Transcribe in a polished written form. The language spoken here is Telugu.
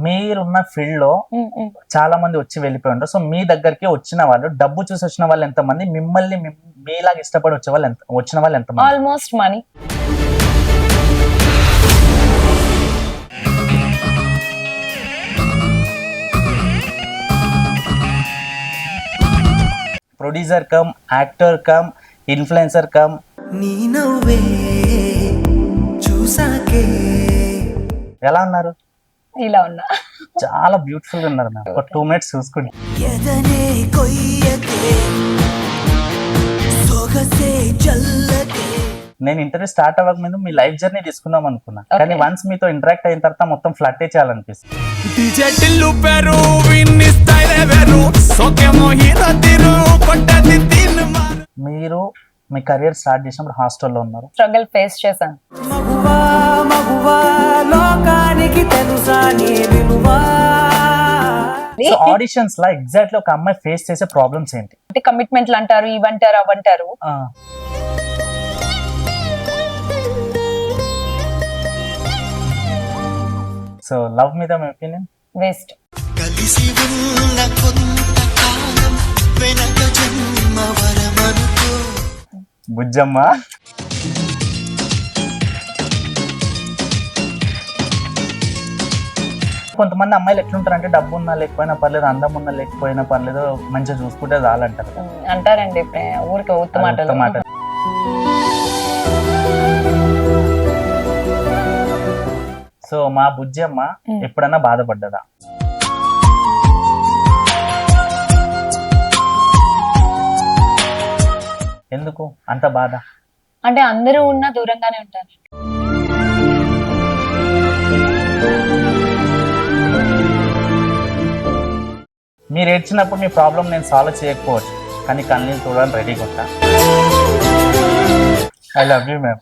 మీరున్న ఫీల్డ్ లో చాలా మంది వచ్చి వెళ్ళిపోయి ఉంటారు. సో మీ దగ్గరికి వచ్చిన వాళ్ళు, డబ్బు చూసి వచ్చిన వాళ్ళు ఎంతమంది, మిమ్మల్ని మీలాగా ఇష్టపడి వచ్చిన వాళ్ళు ఎంతమంది? Almost money. Producer come, actor come, influencer come. నీ నవ్వే చూసాకే ఎలా ఉన్నారు? ఇలా ఉన్నా. చాలా బ్యూటిఫుల్ గా ఉన్నారు మ్యామ్. ఒక 2 minutes చూసుకోండి. ఎదనే కొయ్యకే సొగసే జల్లకే. నేను ఇంటర్వ్యూ స్టార్ట్ అవ్వక ముందు మీ లైఫ్ జర్నీ తీసుకుందాం అనుకున్నా, కానీ వన్స్ మీతో ఇంటరాక్ట్ అయిన తర్వాత మొత్తం ఫ్లట్టే చేయాలనిపిస్తుంది. మీరు మీ కెరియర్ స్టార్ట్ చేసినప్పుడు హాస్టల్లో ఉన్నారు, స్ట్రగుల్ ఫేస్ చేశాను. మగువా మగువా లోకానికి తెలుసా నీ విలువా. సో ఆడిషన్స్ లా ఎగ్జాక్ట్లీ ఒక అమ్మాయి ఫేస్ చేసే ప్రాబ్లమ్స్ ఏంటి? అంటే కమిట్మెంట్లు అంటారు, ఇవంటారు, అవంటారు. సో లవ్ మీద మీ ఒపీనియన్? వేస్ట్. కలిసి ఉన్న కొంతకాలం వెనక జన్మ వరమనుకో. బుజ్జమ్మ, కొంతమంది అమ్మాయిలు ఎట్లుంటారంటే డబ్బు ఉన్నా లేకపోయినా పర్లేదు, అందం ఉన్నా లేకపోయినా పర్లేదు, మంచిగా చూసుకుంటే చాలంటారు. అంటారండి ఊరికి ఉత్త మాటలు. సో మా బుజ్జమ్మ ఎప్పుడన్నా బాధపడ్డదా? ఎందుకు అంత బాధ? అంటే అందరూ ఉన్నా దూరంగానే ఉంటారు. మీరు ఏడ్చినప్పుడు మీ ప్రాబ్లం నేను సాల్వ్ చేయకపోవచ్చు, కానీ కన్నీళ్ళు చూడడానికి రెడీగా ఉంటా. I love you ma'am.